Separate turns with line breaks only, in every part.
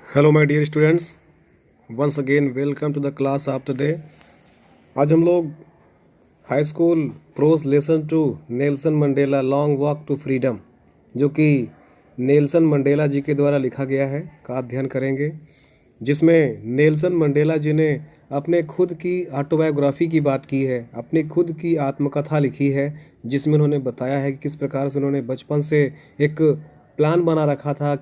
Hello my dear students, once again welcome to the class of today. आज हम लोग high school prose lesson two Nelson Mandela long walk to freedom, जो कि Nelson Mandela जी के द्वारा लिखा गया है, का अध्ययन करेंगे। जिसमें नेल्सन मंडेला जी ने अपने खुद की ऑटोबायोग्राफी की बात की है, अपनी खुद की आत्मकथा लिखी है, जिसमें उन्होंने बताया है कि किस प्रकार से उन्होंने बचपन से एक प्लान बना रखा था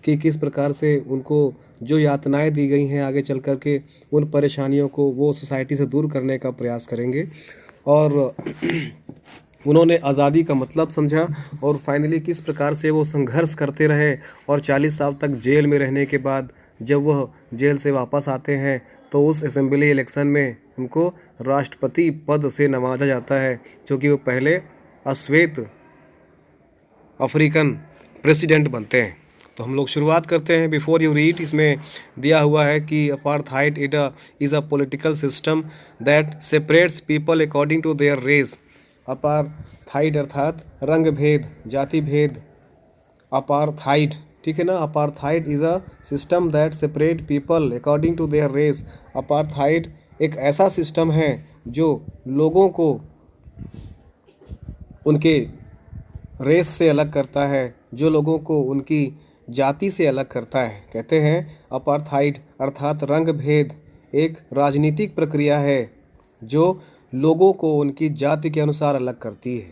कि किस प्रकार से उनको जो यातनाएं दी गई हैं आगे चल कर के उन परेशानियों को वो सोसाइटी से दूर करने का प्रयास करेंगे। और उन्होंने आज़ादी का मतलब समझा और फाइनली किस प्रकार से वो संघर्ष करते रहे और 40 साल तक जेल में रहने के बाद जब वह जेल से वापस आते हैं तो उस असेंबली इलेक्शन में उनको राष्ट्रपति पद से नवाजा जाता है, क्योंकि वो पहले अश्वेत अफ्रीकन प्रेसिडेंट बनते हैं। तो हम लोग शुरुआत करते हैं। बिफोर यू रीड, इसमें दिया हुआ है कि apartheid is a political system that separates people according to their race. Apartheid अर्थात रंग भेद, जाति भेद। अपार्थाइड, ठीक है ना। Apartheid is a system that separate people according to their race. Apartheid एक ऐसा सिस्टम है जो लोगों को उनके रेस से अलग करता है, जो लोगों को उनकी जाति से अलग करता है। कहते हैं अपार्थाइड अर्थात रंग भेद एक राजनीतिक प्रक्रिया है जो लोगों को उनकी जाति के अनुसार अलग करती है।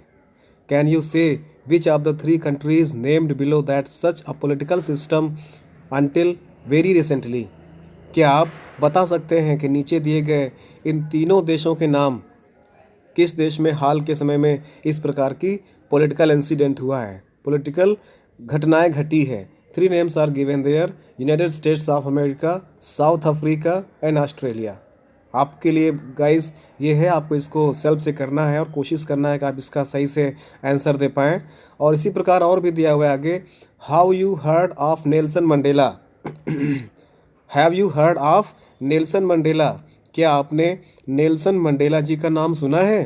कैन यू से which of the 3 countries named below that such a political system until very recently. क्या आप बता सकते हैं कि नीचे दिए गए इन तीनों देशों के नाम किस देश में हाल के समय में इस प्रकार की पॉलिटिकल इंसिडेंट हुआ है, पॉलिटिकल घटनाएं घटी है। 3 names are given there: United States of America, South Africa and Australia. आपके लिए गाइस ये है, आपको इसको सेल्फ से करना है और कोशिश करना है कि आप इसका सही से आंसर दे पाएँ। और इसी प्रकार और भी दिया हुआ है आगे, how you heard of Nelson Mandela. Have you heard of Nelson Mandela. क्या आपने नेल्सन मंडेला जी का नाम सुना है?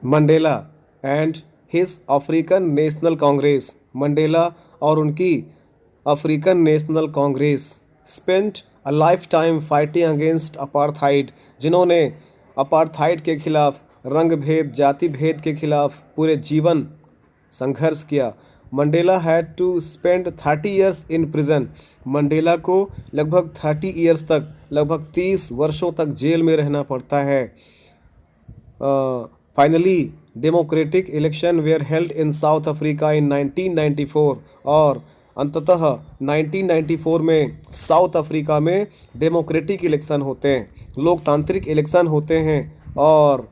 Mandela and his African National Congress. Mandela और उनकी African National Congress spent a life time fighting against apartheid, जिन्होंने अपार्थाइड के खिलाफ, रंग भेद, जाति भेद के खिलाफ पूरे जीवन संघर्ष किया। Mandela had to spend 30 years in prison. Mandela को लगभग 30 ईयर्स तक, लगभग 30 वर्षों तक जेल में रहना पड़ता है। Finally democratic election where held in south Africa in 1994। और अंततः 1994 में साउथ अफ्रीका में डेमोक्रेटिक इलेक्शन होते हैं, लोकतांत्रिक इलेक्शन होते हैं, और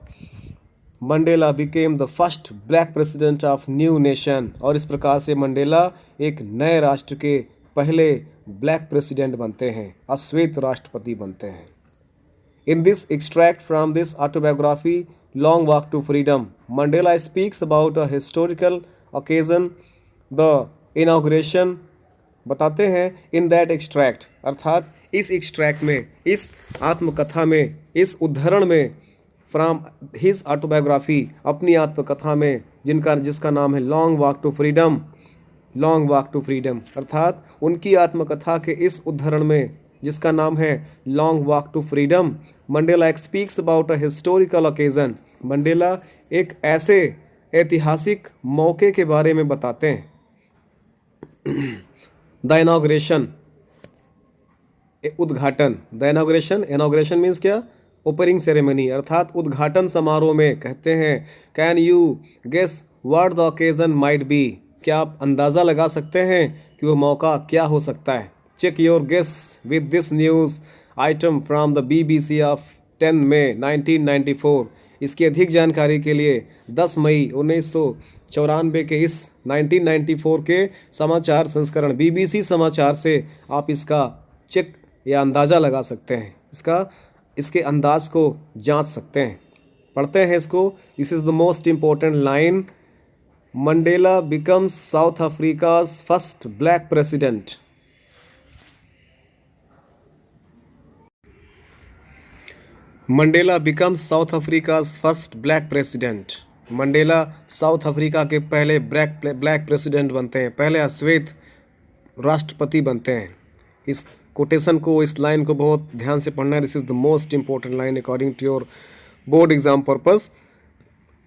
Mandela became the first black president of new nation. और इस प्रकार से मंडेला एक नए राष्ट्र के पहले ब्लैक प्रेसिडेंट बनते हैं, अश्वेत राष्ट्रपति बनते हैं। In this extract from this autobiography, Long Walk to Freedom, Mandela speaks about a historical occasion, the inauguration। बताते हैं in that extract, अर्थात इस extract में, इस आत्मकथा में, इस उद्धरण में, from his autobiography, अपनी आत्मकथा में, जिसका नाम है Long Walk to Freedom। Long walk to freedom अर्थात उनकी आत्मकथा के इस उद्धरण में, जिसका नाम है long walk to freedom, Mandela speaks about a historical occasion. Mandela एक ऐसे ऐतिहासिक मौके के बारे में बताते हैं। द इनॉग्रेशन, उद्घाटन। द इनॉग्रेशन मीन्स क्या? ओपनिंग सेरेमनी अर्थात उद्घाटन समारोह में। कहते हैं can you guess what the occasion might be. क्या आप अंदाज़ा लगा सकते हैं कि वो मौका क्या हो सकता है? Check your guess with this news item from the BBC of 10 May 1994। इसकी अधिक जानकारी के लिए 10 मई 1994 के इस 1994 के समाचार संस्करण BBC समाचार से आप इसका चेक या अंदाज़ा लगा सकते हैं, इसके अंदाज को जांच सकते हैं। पढ़ते हैं इसको। This is the most important line. Mandela becomes South Africa's first black president। Mandela becomes South Africa's first black president। Mandela south Africa के पहले ब्लैक प्रेसिडेंट बनते हैं, पहले अश्वेत राष्ट्रपति बनते हैं। इस कोटेशन को, इस लाइन को बहुत ध्यान से पढ़ना है। This is the most important line according to your board exam purpose.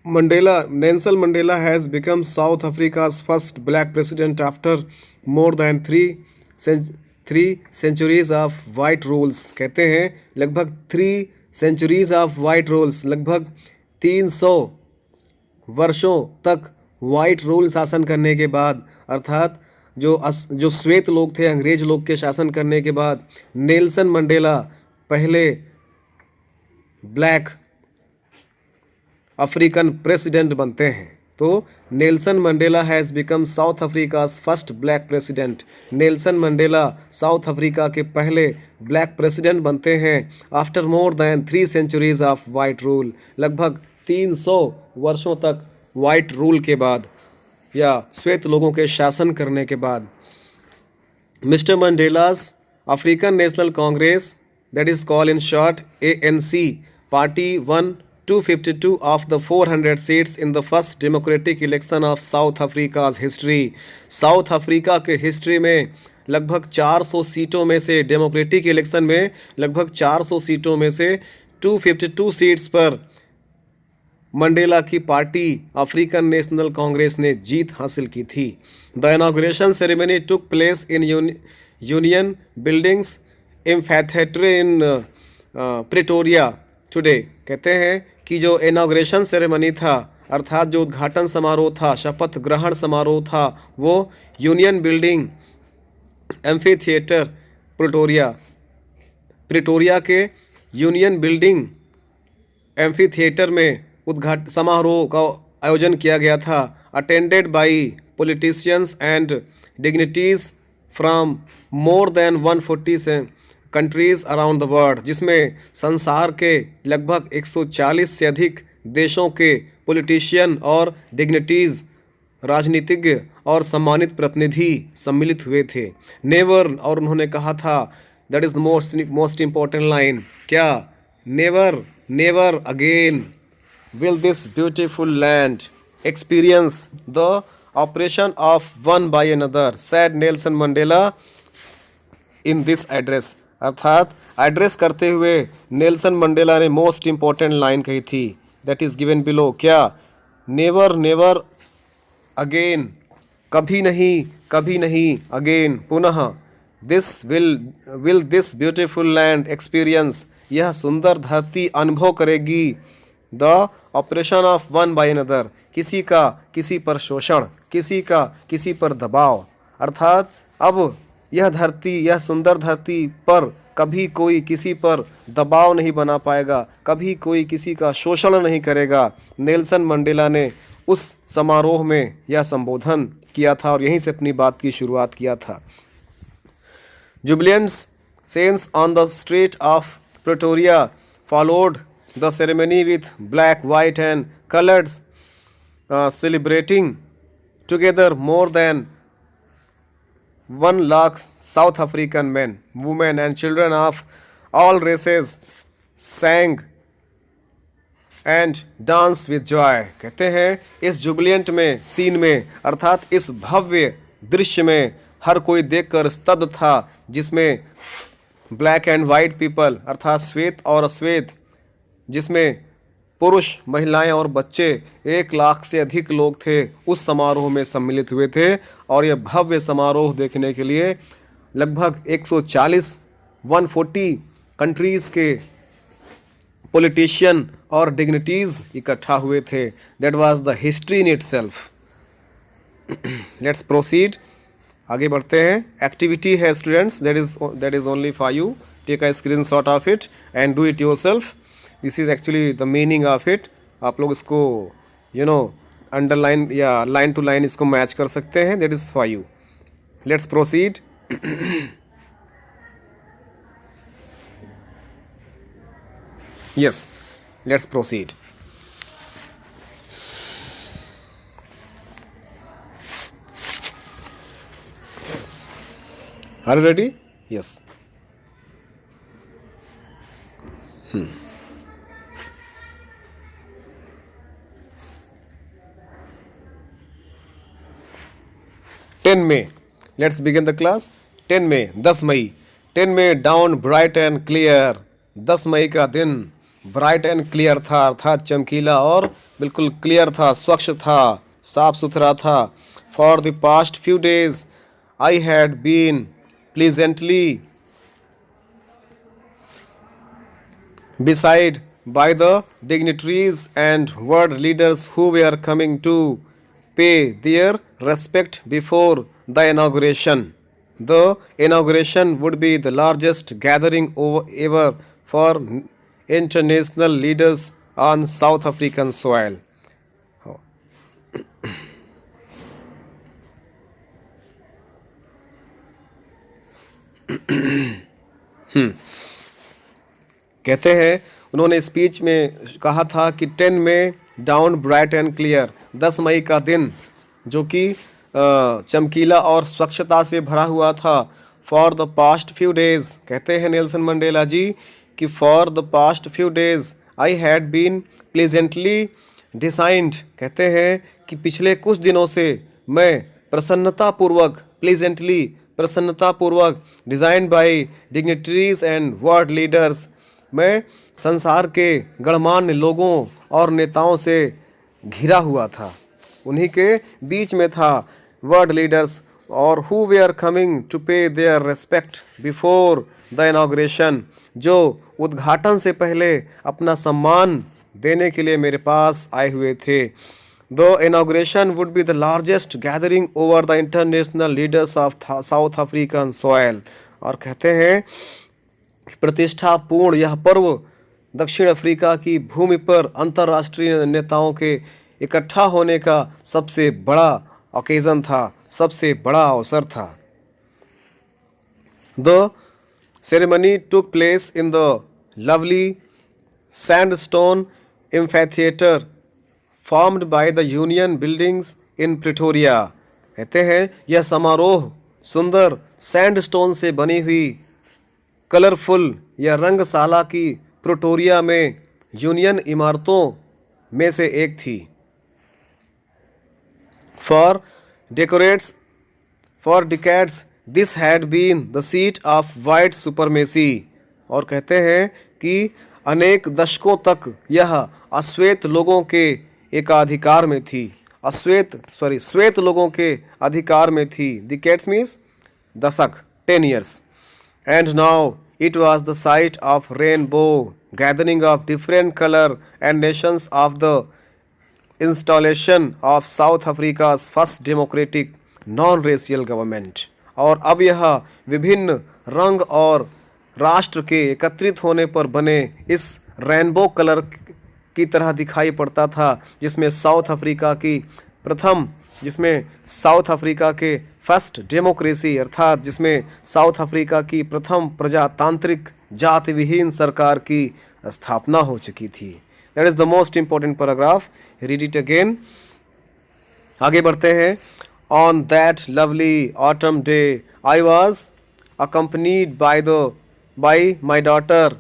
Mandela, Nelson Mandela has become South Africa's first black president after more than three centuries of white rules। कहते हैं लगभग 3 centuries of white rules, लगभग 300 वर्षों तक white rule शासन करने के बाद, अर्थात जो श्वेत लोग थे, अंग्रेज लोग के शासन करने के बाद नेल्सन मंडेला पहले ब्लैक अफ्रीकन प्रेसिडेंट बनते हैं। तो Nelson Mandela has become south Africa's first black president. Nelson Mandela south Africa के पहले ब्लैक प्रेसिडेंट बनते हैं after more than 3 centuries of white rule, लगभग 300 वर्षों तक वाइट रूल के बाद या श्वेत लोगों के शासन करने के बाद। Mister Mandela's African National Congress, that is called in short ANC, party one 252 of the 400 seats in the first democratic election of South Africa's history। South Africa के हिस्ट्री में लगभग 400 सीटों में से, डेमोक्रेटिक इलेक्शन में लगभग 400 सीटों में से 252 सीट्स पर मंडेला की पार्टी अफ्रीकन नेशनल कांग्रेस ने जीत हासिल की थी। The inauguration ceremony took place in union buildings amphitheatre in Pretoria today. कहते हैं कि जो इनॉग्रेशन सेरेमनी था, अर्थात जो उद्घाटन समारोह था, शपथ ग्रहण समारोह था, वो यूनियन बिल्डिंग एम्फीथिएटर प्रिटोरिया के यूनियन बिल्डिंग एम्फीथिएटर में उद्घाटन समारोह का आयोजन किया गया था। Attended by politicians and dignities from more than 140 countries around the world, जिसमें संसार के लगभग 140 से अधिक देशों के पॉलिटिशियन और डिग्निटीज़, राजनीतिज्ञ और सम्मानित प्रतिनिधि सम्मिलित हुए थे। नेवर, और उन्होंने कहा था, that is the most important line, क्या? Never never again will this beautiful land experience the operation of one by another, said Nelson Mandela in this address. अर्थात एड्रेस करते हुए नेल्सन मंडेला ने मोस्ट इम्पॉर्टेंट लाइन कही थी, दैट इज़ गिवन बिलो, क्या? नेवर नेवर अगेन, कभी नहीं अगेन, पुनः, this will this beautiful land experience, यह सुंदर धरती अनुभव करेगी, the operation of one by another, किसी का किसी पर शोषण, किसी का किसी पर दबाव। अर्थात अब यह धरती, यह सुंदर धरती पर कभी कोई किसी पर दबाव नहीं बना पाएगा, कभी कोई किसी का शोषण नहीं करेगा। नेल्सन मंडेला ने उस समारोह में यह संबोधन किया था और यहीं से अपनी बात की शुरुआत किया था। Jubilants sense on the street of Pretoria followed the ceremony with black, white and colours celebrating together more than 1 lakh South African men, women and children of all races sang and danced with joy। कहते हैं इस जुबिलेंट में, scene में, अर्थात इस भव्य दृश्य में हर कोई देखकर स्तब्ध था, जिसमें ब्लैक एंड वाइट पीपल, अर्थात श्वेत और अश्वेत, जिसमें पुरुष, महिलाएं और बच्चे, 1 लाख से अधिक लोग थे, उस समारोह में सम्मिलित हुए थे। और यह भव्य समारोह देखने के लिए लगभग 140 कंट्रीज़ के पॉलिटिशियन और डिग्निटीज़ इकट्ठा हुए थे। That was the history in itself. Let's proceed, आगे बढ़ते हैं। एक्टिविटी है students, that is only for you, take a screenshot of it and do it yourself. This is actually the meaning of it. आप लोग इसको underline या line to line इसको match कर सकते हैं। That is for you. Let's proceed. Yes, let's proceed. Are you ready? Yes. May let's begin the class. 10 May, 10 May. 10 May dawn bright and clear. 10 मई का दिन ब्राइट एंड क्लियर था, अर्थात चमकीला और बिल्कुल क्लियर था, स्वच्छ था, साफ सुथरा था। For the past few days I had been pleasantly beside by the dignitaries and world leaders who were coming to pay their respect before the inauguration. The inauguration would be the largest gathering ever for international leaders on South African soil. कहते हैं उन्होंने speech में कहा था कि 10 May dawn bright and clear, 10 मई का दिन जो कि चमकीला और स्वच्छता से भरा हुआ था। For the past few days, कहते हैं नेल्सन मंडेला जी कि for the past few days I had been pleasantly designed, कहते हैं कि पिछले कुछ दिनों से मैं प्रसन्नतापूर्वक, प्लीजेंटली प्रसन्नतापूर्वक, design by dignitaries and world leaders, मैं संसार के गणमान्य लोगों और नेताओं से घिरा हुआ था, उन्हीं के बीच में था। वर्ल्ड लीडर्स और who were coming to pay their respect before the inauguration, जो उद्घाटन से पहले अपना सम्मान देने के लिए मेरे पास आए हुए थे। The inauguration would be the largest gathering over the international leaders of south African soil, और कहते हैं प्रतिष्ठापूर्ण यह पर्व दक्षिण अफ्रीका की भूमि पर अंतर्राष्ट्रीय नेताओं के इकट्ठा होने का सबसे बड़ा ओकेजन था, सबसे बड़ा अवसर था। The ceremony took place in the lovely sandstone amphitheatre formed by the union buildings in Pretoria, कहते हैं यह समारोह सुंदर सैंडस्टोन से बनी हुई कलरफुल या रंगशाला की प्रिटोरिया में यूनियन इमारतों में से एक थी। For decades this had been the seat of white supremacy, और कहते हैं कि अनेक दशकों तक यह अश्वेत लोगों के एकाधिकार में थी, श्वेत लोगों के अधिकार में थी। डिकेड्स मीन्स दशक, 10 years. And now it was the sight of rainbow gathering of different color and nations of the installation of South Africa's first democratic non-racial government. और अब यह विभिन्न रंग और राष्ट्र के एकत्रित होने पर बने इस रेनबो कलर की तरह दिखाई पड़ता था, जिसमें साउथ अफ्रीका के फर्स्ट डेमोक्रेसी, अर्थात जिसमें साउथ अफ्रीका की प्रथम प्रजातांत्रिक जाति विहीन सरकार की स्थापना हो चुकी थी। That is the most important paragraph, read it again. आगे बढ़ते हैं। On that lovely autumn day I was accompanied by my daughter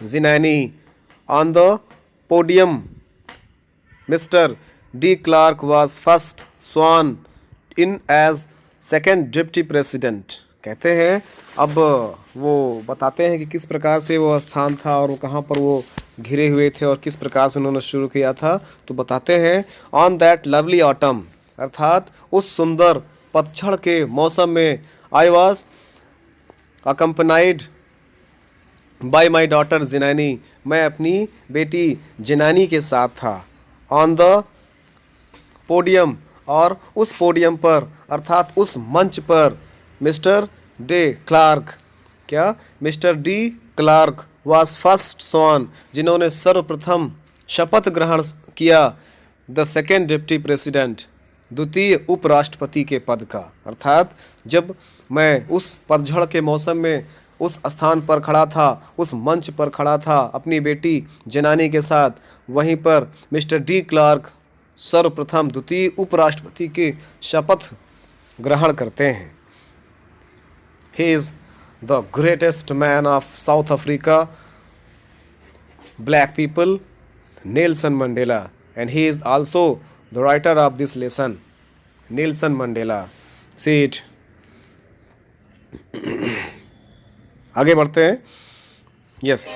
Zenani on the podium. Mister de Klerk was first sworn in as second deputy president, कहते हैं अब वो बताते हैं कि किस प्रकार से वो स्थान था और वो कहाँ पर वो घिरे हुए थे और किस प्रकार से उन्होंने शुरू किया था। तो बताते हैं ऑन दैट लवली ऑटम, अर्थात उस सुंदर पतझड़ के मौसम में I was accompanied by my daughter Zenani, मैं अपनी बेटी जिनैनी के साथ था। ऑन द पोडियम, और उस पोडियम पर अर्थात उस मंच पर mister de Clark was first sworn, जिन्होंने सर्वप्रथम शपथ ग्रहण किया द सेकेंड डिप्टी प्रेसिडेंट, द्वितीय उपराष्ट्रपति के पद का। अर्थात जब मैं उस पतझड़ के मौसम में उस स्थान पर खड़ा था, उस मंच पर खड़ा था अपनी बेटी जिनैनी के साथ, वहीं पर मिस्टर डी क्लार्क सर्वप्रथम द्वितीय उपराष्ट्रपति के शपथ ग्रहण करते हैं। He is the greatest man of south Africa, black people, Nelson Mandela, and he is also the writer of this lesson, Nelson Mandela. See it. आगे बढ़ते हैं। यस